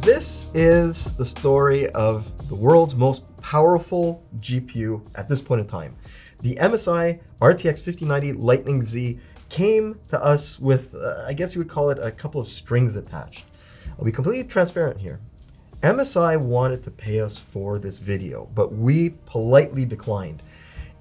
This is the story of the world's most powerful GPU at this point in time. The MSI RTX 5090 Lightning Z came to us with, I guess you would call it, a couple of strings attached. I'll be completely transparent here. MSI wanted to pay us for this video, but we politely declined.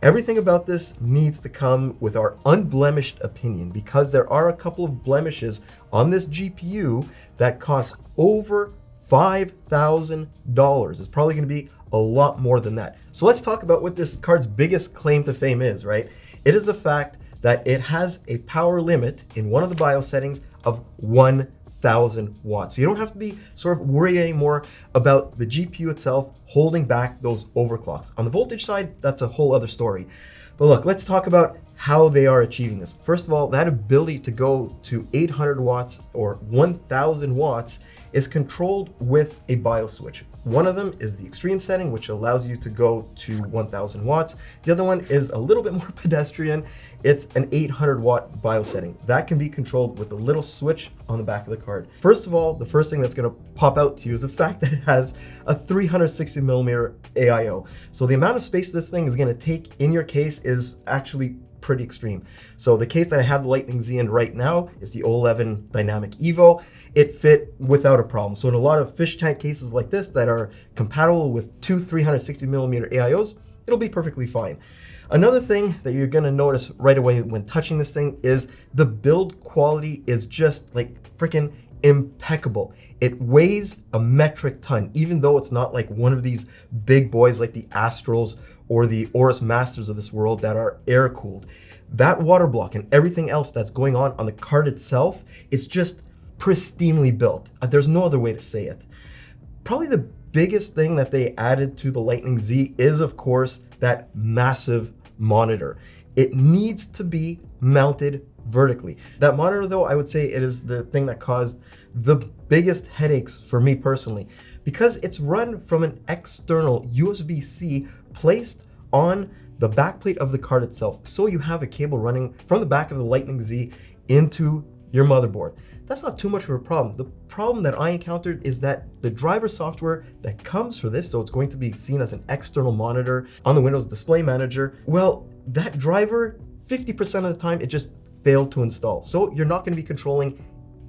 Everything about this needs to come with our unblemished opinion because there are a couple of blemishes on this GPU that cost over $5,000. It's probably going to be a lot more than that. So let's talk about what this card's biggest claim to fame is, right? It is the fact that it has a power limit in one of the BIOS settings of 1,000 watts. So you don't have to be sort of worried anymore about the GPU itself holding back those overclocks. On the voltage side, that's a whole other story. But look, let's talk about how they are achieving this. First of all, that ability to go to 800 watts or 1,000 watts is controlled with a BIOS switch. One of them is the extreme setting, which allows you to go to 1,000 watts. The other one is a little bit more pedestrian. It's an 800 watt BIOS setting. That can be controlled with a little switch on the back of the card. First of all, the first thing that's gonna pop out to you is the fact that it has a 360 millimeter AIO. So the amount of space this thing is gonna take in your case is actually pretty extreme. So the case that I have the Lightning Z in right now is the 011 Dynamic Evo. It fit without a problem. So in a lot of fish tank cases like this that are compatible with two 360 millimeter AIOs, it'll be perfectly fine. Another thing that you're gonna notice right away when touching this thing is the build quality is just like freaking impeccable. It weighs a metric ton, even though it's not like one of these big boys like the Astrals or the Aorus Masters of this world that are air cooled. That water block and everything else that's going on the card itself is just pristinely built. There's no other way to say it. Probably the biggest thing that they added to the Lightning Z is, of course, that massive monitor. It needs to be mounted vertically. That monitor, though, I would say it is the thing that caused the biggest headaches for me personally, because it's run from an external USB-C placed on the backplate of the card itself. So you have a cable running from the back of the Lightning Z into your motherboard. That's not too much of a problem. The problem that I encountered is that the driver software that comes for this, so it's going to be seen as an external monitor on the Windows Display Manager, well, that driver, 50% of the time, it just failed to install. So you're not going to be controlling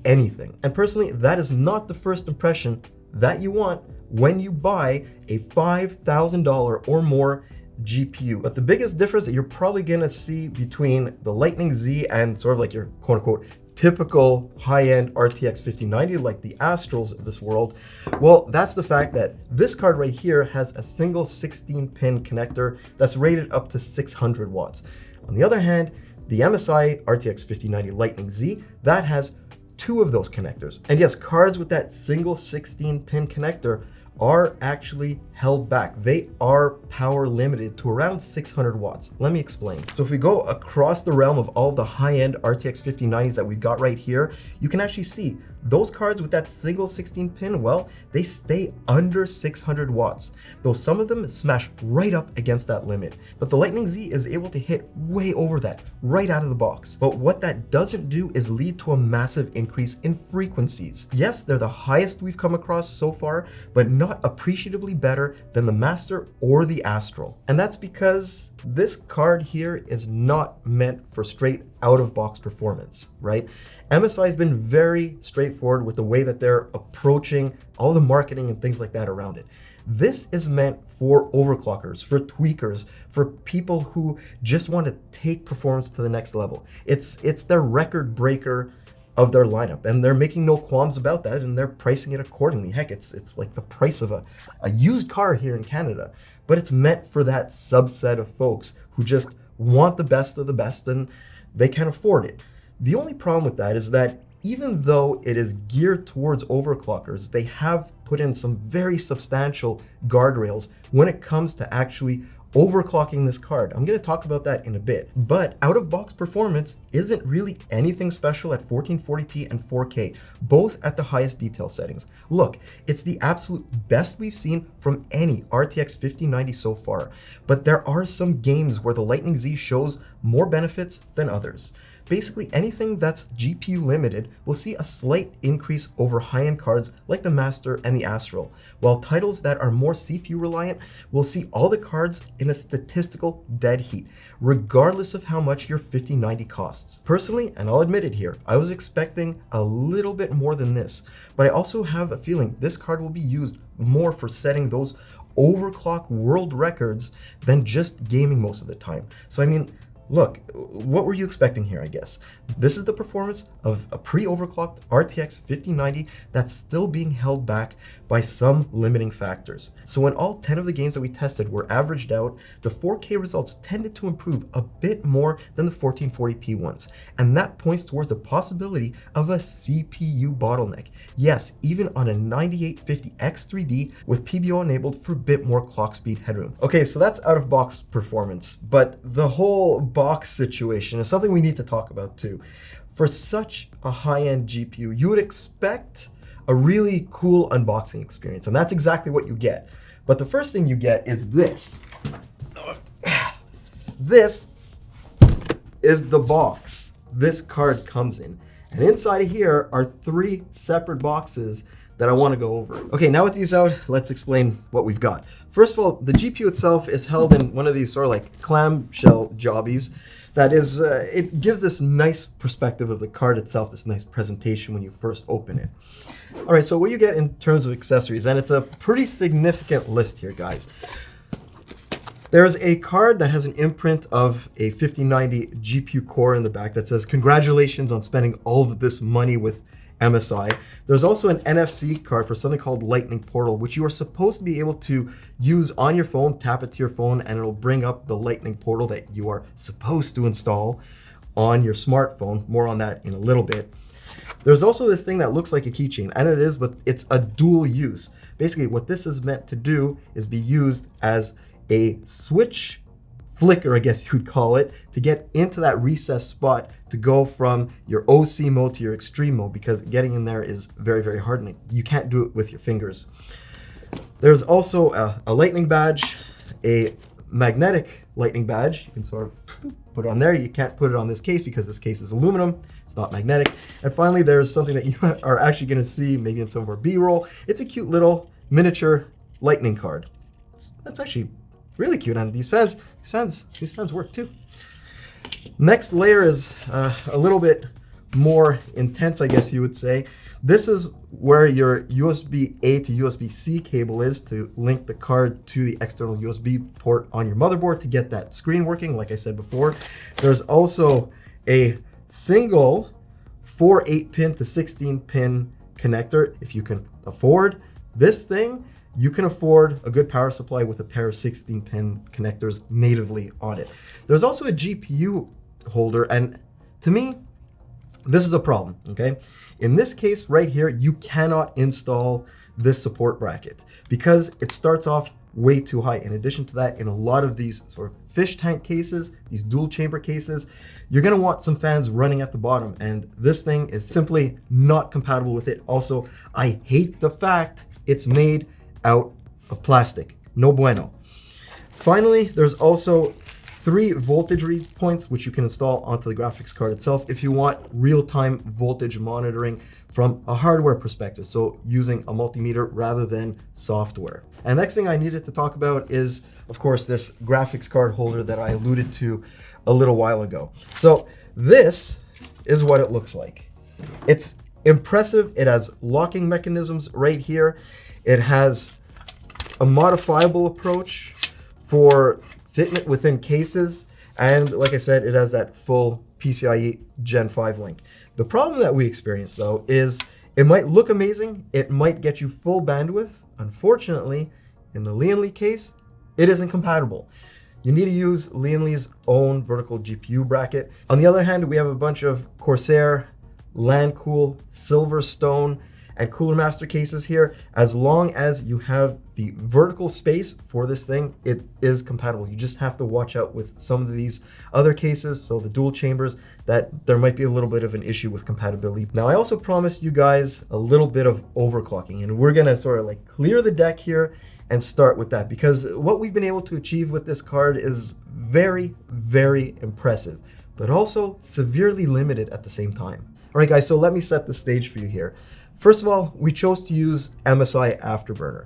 anything. And personally, that is not the first impression that you want when you buy a $5,000 or more GPU. But the biggest difference that you're probably gonna see between the Lightning Z and sort of like your quote unquote typical high-end RTX 5090 like the Astrals of this world, well, that's the fact that this card right here has a single 16-pin connector that's rated up to 600 watts. On the other hand, the MSI RTX 5090 Lightning Z, that has two of those connectors. And yes, cards with that single 16-pin connector are actually held back. They are power limited to around 600 watts. Let me explain. So if we go across the realm of all the high-end RTX 5090s that we've got right here, you can actually see those cards with that single 16-pin, well, they stay under 600 watts, though some of them smash right up against that limit. But the Lightning Z is able to hit way over that right out of the box. But what that doesn't do is lead to a massive increase in frequencies. Yes, they're the highest we've come across so far, but not appreciably better than the Master or the Astral. And that's because this card here is not meant for straight out-of-box performance, right? MSI has been very straightforward with the way that they're approaching all the marketing and things like that around it. This is meant for overclockers, for tweakers, for people who just want to take performance to the next level. It's their record breaker of their lineup, and they're making no qualms about that, and they're pricing it accordingly. Heck, it's like the price of a used car here in Canada, but it's meant for that subset of folks who just want the best of the best and they can afford it. The only problem with that is that even though it is geared towards overclockers, they have put in some very substantial guardrails when it comes to actually overclocking this card. I'm going to talk about that in a bit, but out-of-box performance isn't really anything special at 1440p and 4K, both at the highest detail settings. Look, it's the absolute best we've seen from any RTX 5090 so far, but there are some games where the Lightning Z shows more benefits than others. Basically anything that's GPU limited will see a slight increase over high-end cards like the Master and the Astral, while titles that are more CPU reliant will see all the cards in a statistical dead heat, regardless of how much your 5090 costs. Personally, and I'll admit it here, I was expecting a little bit more than this, but I also have a feeling this card will be used more for setting those overclock world records than just gaming most of the time. So I mean, look, what were you expecting here, I guess? This is the performance of a pre-overclocked RTX 5090 that's still being held back by some limiting factors. So when all 10 of the games that we tested were averaged out, the 4K results tended to improve a bit more than the 1440p ones. And that points towards the possibility of a CPU bottleneck. Yes, even on a 9850X3D with PBO enabled for a bit more clock speed headroom. Okay, so that's out of box performance, but the whole box situation is something we need to talk about too. For such a high-end GPU, you would expect a really cool unboxing experience, and that's exactly what you get. But the first thing you get is this. This is the box this card comes in. And inside of here are 3 separate boxes that I want to go over. Okay, now with these out, let's explain what we've got. First of all, the GPU itself is held in one of these sort of like clamshell jobbies. That is, it gives this nice perspective of the card itself, this nice presentation when you first open it. All right, so what you get in terms of accessories, and it's a pretty significant list here, guys. There's a card that has an imprint of a 5090 GPU core in the back that says, "Congratulations on spending all of this money with MSI." There's also an NFC card for something called Lightning Portal, which you are supposed to be able to use on your phone, tap it to your phone, and it'll bring up the Lightning Portal that you are supposed to install on your smartphone. More on that in a little bit. There's also this thing that looks like a keychain, and it is, but it's a dual use. Basically, what this is meant to do is be used as a switch flicker, I guess you'd call it, to get into that recessed spot to go from your OC mode to your extreme mode, because getting in there is very, very hard and you can't do it with your fingers. There's also a lightning badge, a magnetic lightning badge. You can sort of put it on there. You can't put it on this case because this case is aluminum. It's not magnetic. And finally, there's something that you are actually going to see maybe in some of our B-roll. It's a cute little miniature lightning card. That's actually really cute, and these fans work too. Next layer is a little bit more intense, I guess you would say. This is where your USB-A to USB-C cable is to link the card to the external USB port on your motherboard to get that screen working, like I said before. There's also a single 4 8-pin to 16-pin connector. If you can afford this thing, you can afford a good power supply with a pair of 16-pin connectors natively on it. There's also a GPU holder, and to me, this is a problem, okay? In this case right here, you cannot install this support bracket because it starts off way too high. In addition to that, in a lot of these sort of fish tank cases, these dual chamber cases, you're gonna want some fans running at the bottom, and this thing is simply not compatible with it. Also, I hate the fact it's made out of plastic. No bueno. Finally, there's also 3 voltage read points which you can install onto the graphics card itself if you want real-time voltage monitoring from a hardware perspective, so using a multimeter rather than software. And next thing I needed to talk about is, of course, this graphics card holder that I alluded to a little while ago. So this is what it looks like. It's impressive. It has locking mechanisms right here. It has a modifiable approach for fitment within cases, and like I said, it has that full PCIe Gen 5 link. The problem that we experience though is it might look amazing, it might get you full bandwidth. Unfortunately, in the Lianli case, it isn't compatible. You need to use Lianli's own vertical GPU bracket. On the other hand, we have a bunch of Corsair, Landcool, Silverstone, and Cooler Master cases here. As long as you have the vertical space for this thing, it is compatible. You just have to watch out with some of these other cases, so the dual chambers, that there might be a little bit of an issue with compatibility. Now, I also promised you guys a little bit of overclocking, and we're gonna sort of like clear the deck here and start with that, because what we've been able to achieve with this card is very, very impressive. but also severely limited at the same time. All right, guys, so let me set the stage for you here. First of all, we chose to use MSI Afterburner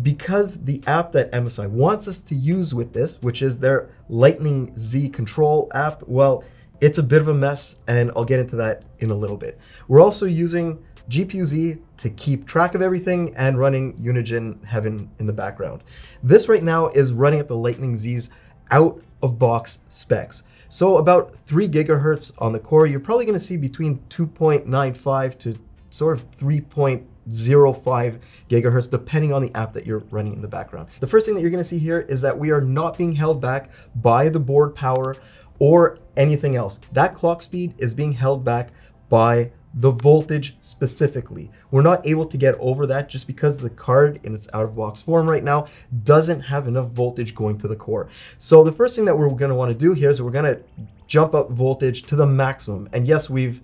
because the app that MSI wants us to use with this, which is their Lightning Z control app, well, it's a bit of a mess, and I'll get into that in a little bit. We're also using GPU-Z to keep track of everything and running Unigine Heaven in the background. This right now is running at the Lightning Z's out-of-box specs. So about 3 gigahertz on the core. You're probably going to see between 2.95 to sort of 3.05 gigahertz, depending on the app that you're running in the background. The first thing that you're going to see here is that we are not being held back by the board power or anything else. That clock speed is being held back by the voltage specifically. We're not able to get over that just because the card in its out-of-box form right now doesn't have enough voltage going to the core. So the first thing that we're going to want to do here is we're going to jump up voltage to the maximum. And yes, we've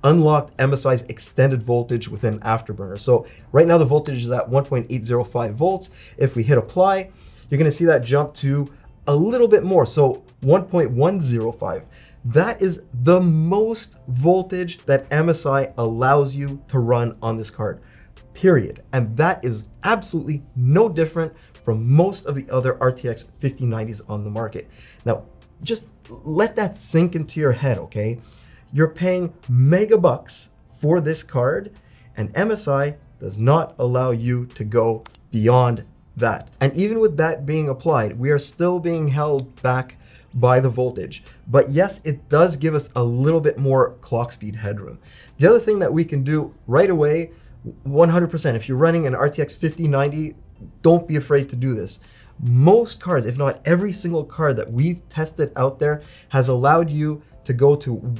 unlocked MSI's extended voltage within Afterburner. So right now the voltage is at 1.805 volts. If we hit apply, you're going to see that jump to a little bit more. So 1.105. That is the most voltage that MSI allows you to run on this card, period. And that is absolutely no different from most of the other RTX 5090s on the market. Now, just let that sink into your head, okay? You're paying mega bucks for this card, and MSI does not allow you to go beyond that. And even with that being applied, we are still being held back by the voltage. But yes, it does give us a little bit more clock speed headroom. The other thing that we can do right away, 100%, if you're running an RTX 5090, don't be afraid to do this. Most cards, if not every single card that we've tested out there, has allowed you to go to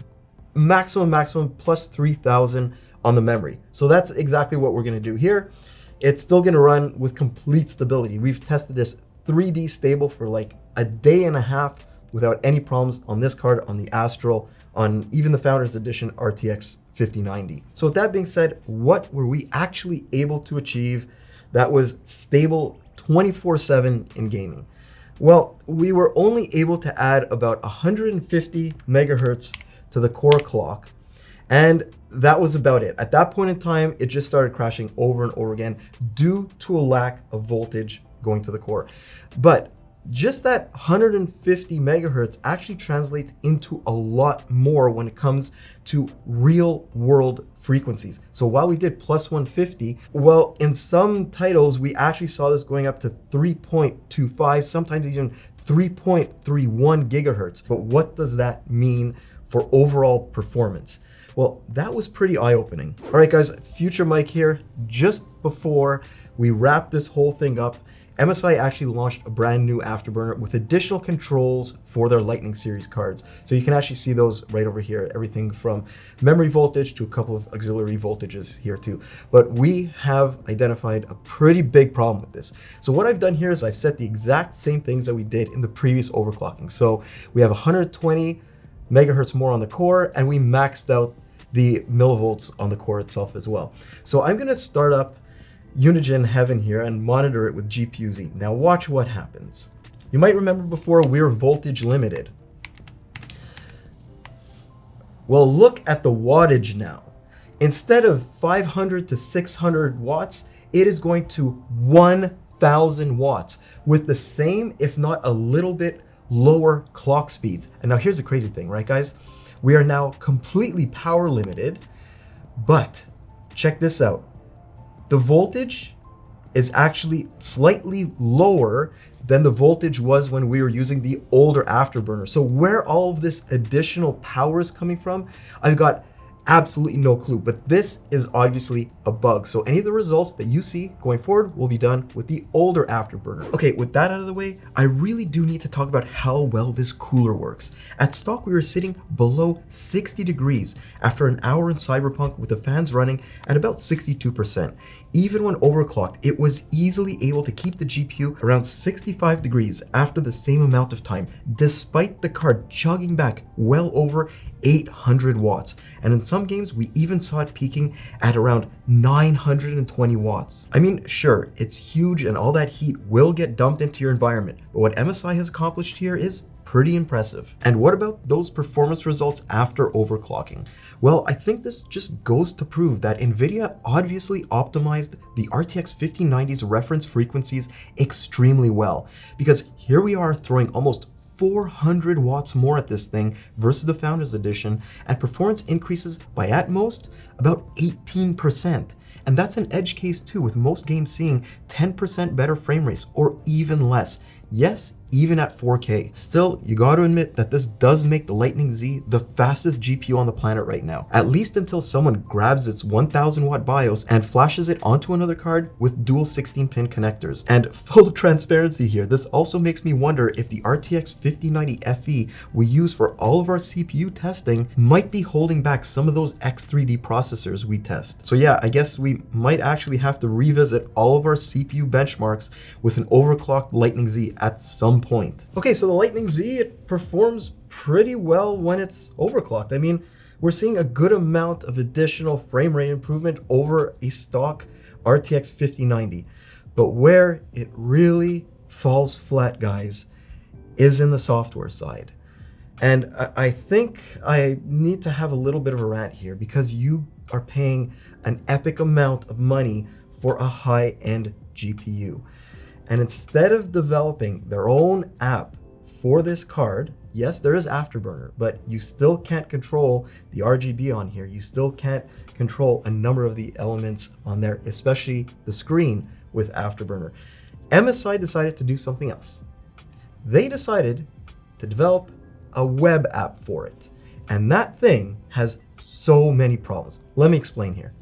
maximum plus 3000 on the memory. So that's exactly what we're going to do here. It's still going to run with complete stability. We've tested this 3D stable for like a day and a half without any problems on this card, on the Astral, on even the Founders Edition RTX 5090. So with that being said, what were we actually able to achieve that was stable 24/7 in gaming? Well, we were only able to add about 150 megahertz to the core clock, and that was about it. At that point in time, it just started crashing over and over again due to a lack of voltage going to the core. But just that 150 megahertz actually translates into a lot more when it comes to real world frequencies. So while we did plus 150, well, in some titles, we actually saw this going up to 3.25, sometimes even 3.31 gigahertz. But what does that mean for overall performance? Well, that was pretty eye-opening. All right, guys, future Mike here. Just before we wrap this whole thing up, MSI actually launched a brand new Afterburner with additional controls for their Lightning series cards. So you can actually see those right over here, everything from memory voltage to a couple of auxiliary voltages here too. But we have identified a pretty big problem with this. So what I've done here is I've set the exact same things that we did in the previous overclocking. So we have 120 megahertz more on the core, and we maxed out the millivolts on the core itself as well. So I'm going to start up Unigine Heaven here and monitor it with GPU-Z. Now watch what happens. You might remember before we were voltage limited. Well, look at the wattage now. Instead of 500 to 600 watts, it is going to 1000 watts with the same, if not a little bit lower clock speeds. And now here's the crazy thing, right guys? We are now completely power limited, but check this out. The voltage is actually slightly lower than the voltage was when we were using the older Afterburner. So where all of this additional power is coming from, I've got absolutely no clue, but this is obviously a bug. So any of the results that you see going forward will be done with the older Afterburner. Okay, with that out of the way, I really do need to talk about how well this cooler works. At stock, we were sitting below 60 degrees after an hour in Cyberpunk with the fans running at about 62%. Even when overclocked, it was easily able to keep the GPU around 65 degrees after the same amount of time, despite the card chugging back well over 800 watts. And in some games, we even saw it peaking at around 920 watts. I mean, sure, it's huge and all that heat will get dumped into your environment, but what MSI has accomplished here is pretty impressive. And what about those performance results after overclocking? Well, I think this just goes to prove that NVIDIA obviously optimized the RTX 5090's reference frequencies extremely well, because here we are throwing almost 400 watts more at this thing versus the Founders Edition, and performance increases by at most about 18%. And that's an edge case too, with most games seeing 10% better frame rates or even less. Yes, even at 4K. Still, you gotta admit that this does make the Lightning Z the fastest GPU on the planet right now, at least until someone grabs its 1000 watt BIOS and flashes it onto another card with dual 16-pin connectors. And full transparency here, this also makes me wonder if the RTX 5090 FE we use for all of our CPU testing might be holding back some of those X3D processors we test. So yeah, I guess we might actually have to revisit all of our CPU benchmarks with an overclocked Lightning Z at some point. Okay, so the Lightning Z, it performs pretty well when it's overclocked. I mean, we're seeing a good amount of additional frame rate improvement over a stock RTX 5090. But where it really falls flat, guys, is in the software side. And I think I need to have a little bit of a rant here, because you are paying an epic amount of money for a high-end GPU. And instead of developing their own app for this card, yes, there is Afterburner, but you still can't control the RGB on here. You still can't control a number of the elements on there, especially the screen with Afterburner. MSI decided to do something else. They decided to develop a web app for it. And that thing has so many problems. Let me explain here.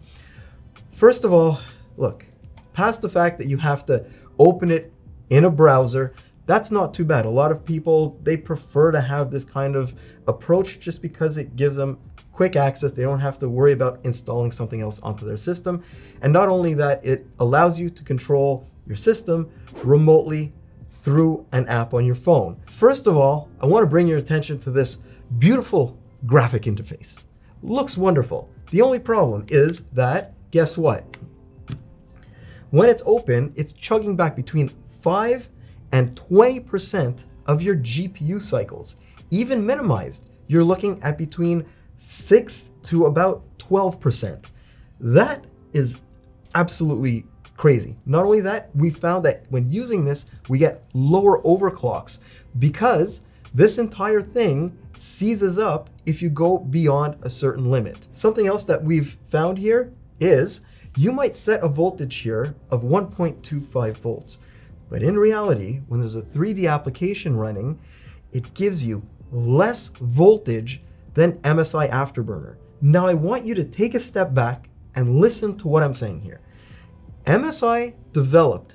First of all, look, past the fact that you have to open it in a browser, that's not too bad. A lot of people, they prefer to have this kind of approach just because it gives them quick access. They don't have to worry about installing something else onto their system. And not only that, it allows you to control your system remotely through an app on your phone. First of all, I want to bring your attention to this beautiful graphic interface. Looks wonderful. The only problem is that, guess what? When it's open, it's chugging back between 5 and 20% of your GPU cycles. Even minimized, you're looking at between 6 to about 12%. That is absolutely crazy. Not only that, we found that when using this, we get lower overclocks because this entire thing seizes up if you go beyond a certain limit. Something else that we've found here is you might set a voltage here of 1.25 volts, but in reality, when there's a 3D application running, it gives you less voltage than MSI Afterburner. Now I want you to take a step back and listen to what I'm saying here. MSI developed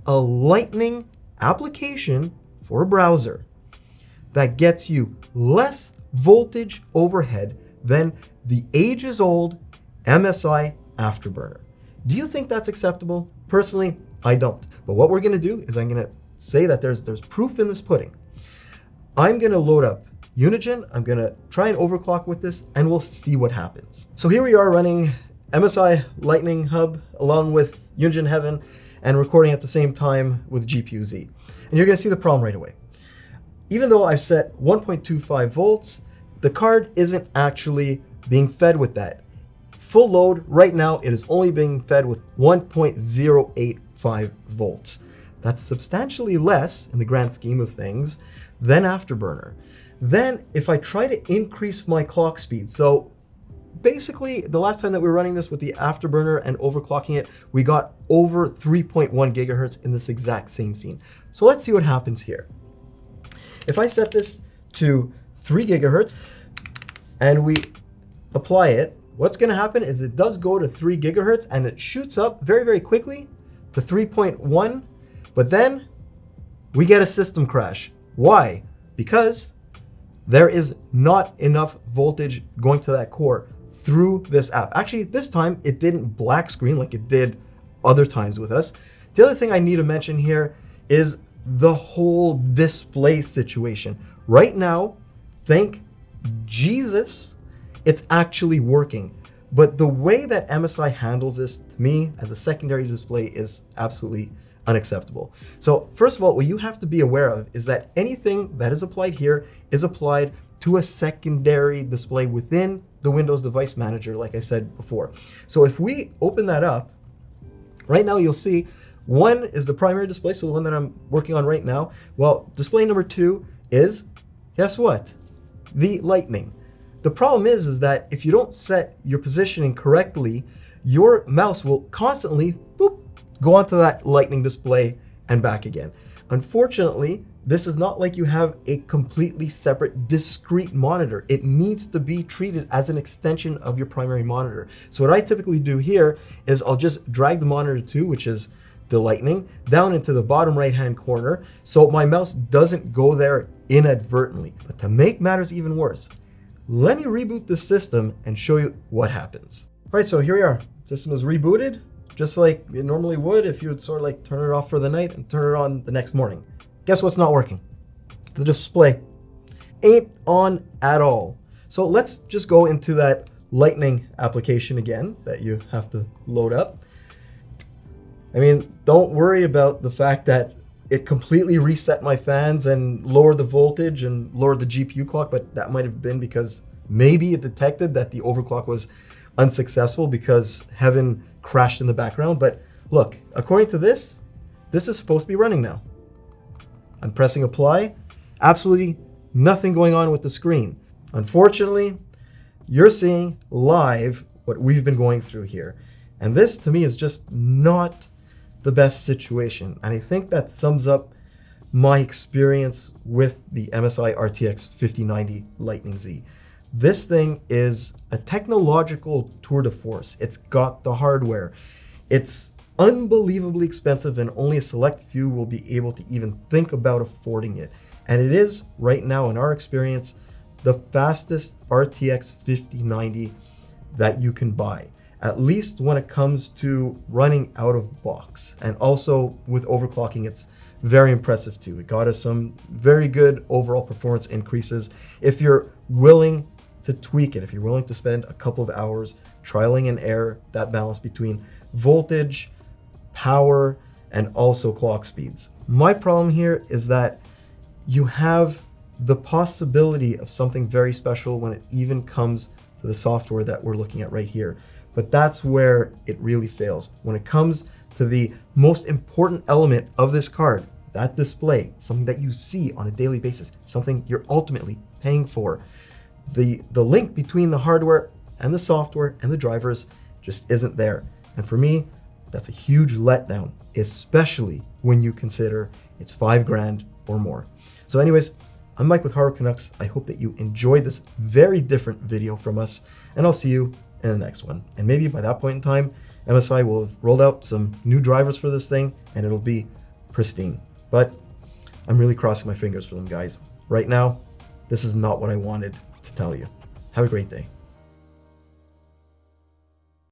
a Lightning application for a browser that gets you less voltage overhead than the ages-old MSI Afterburner. Do you think that's acceptable? Personally, I don't. But what we're gonna do is I'm gonna say that there's proof in this pudding. I'm gonna load up Unigen, I'm gonna try and overclock with this, and we'll see what happens. So here we are running MSI Lightning Hub along with Unigen Heaven and recording at the same time with GPU Z. And you're gonna see the problem right away. Even though I've set 1.25 volts, the card isn't actually being fed with that. Full load, right now, it is only being fed with 1.085 volts. That's substantially less in the grand scheme of things than Afterburner. Then if I try to increase my clock speed, so basically the last time that we were running this with the Afterburner and overclocking it, we got over 3.1 gigahertz in this exact same scene. So let's see what happens here. If I set this to 3 gigahertz and we apply it, what's going to happen is it does go to 3 gigahertz and it shoots up very, very quickly to 3.1, but then we get a system crash. Why? Because there is not enough voltage going to that core through this app. Actually, this time it didn't black screen like it did other times with us. The other thing I need to mention here is the whole display situation. Right now, thank Jesus, it's actually working. But the way that MSI handles this, to me, as a secondary display is absolutely unacceptable. So first of all, what you have to be aware of is that anything that is applied here is applied to a secondary display within the Windows Device Manager, like I said before. So if we open that up, right now you'll see one is the primary display, so the one that I'm working on right now. Well, display number 2 is, guess what? The lightning. The problem is that if you don't set your positioning correctly, your mouse will constantly boop, go onto that lightning display and back again. Unfortunately, this is not like you have a completely separate, discrete monitor. It needs to be treated as an extension of your primary monitor. So what I typically do here is I'll just drag the monitor 2, which is the lightning, down into the bottom right-hand corner so my mouse doesn't go there inadvertently. But to make matters even worse, let me reboot the system and show you what happens. All right, so here we are. System is rebooted, just like it normally would if you would sort of like turn it off for the night and turn it on the next morning. Guess what's not working? The display ain't on at all. So let's just go into that lightning application again that you have to load up. I mean, don't worry about the fact that it completely reset my fans and lowered the voltage and lowered the GPU clock, but that might have been because maybe it detected that the overclock was unsuccessful because Heaven crashed in the background. But look, according to this is supposed to be running now. I'm pressing apply, absolutely nothing going on with the screen. Unfortunately, you're seeing live what we've been going through here. And this to me is just not the best situation. And I think that sums up my experience with the MSI RTX 5090 Lightning Z. This thing is a technological tour de force. It's got the hardware. It's unbelievably expensive and only a select few will be able to even think about affording it. And it is, right now in our experience, the fastest RTX 5090 that you can buy, at least when it comes to running out of box. And also with overclocking, it's very impressive too. It got us some very good overall performance increases. If you're willing to tweak it, if you're willing to spend a couple of hours trialing and error that balance between voltage, power, and also clock speeds. My problem here is that you have the possibility of something very special when it even comes to the software that we're looking at right here. But that's where it really fails. When it comes to the most important element of this card, that display, something that you see on a daily basis, something you're ultimately paying for, the link between the hardware and the software and the drivers just isn't there. And for me, that's a huge letdown, especially when you consider it's $5,000 or more. So anyways, I'm Mike with Hardware Canucks. I hope that you enjoyed this very different video from us, and I'll see you in the next one. And maybe by that point in time, MSI will have rolled out some new drivers for this thing and it'll be pristine. But I'm really crossing my fingers for them, guys. Right now, this is not what I wanted to tell you. Have a great day.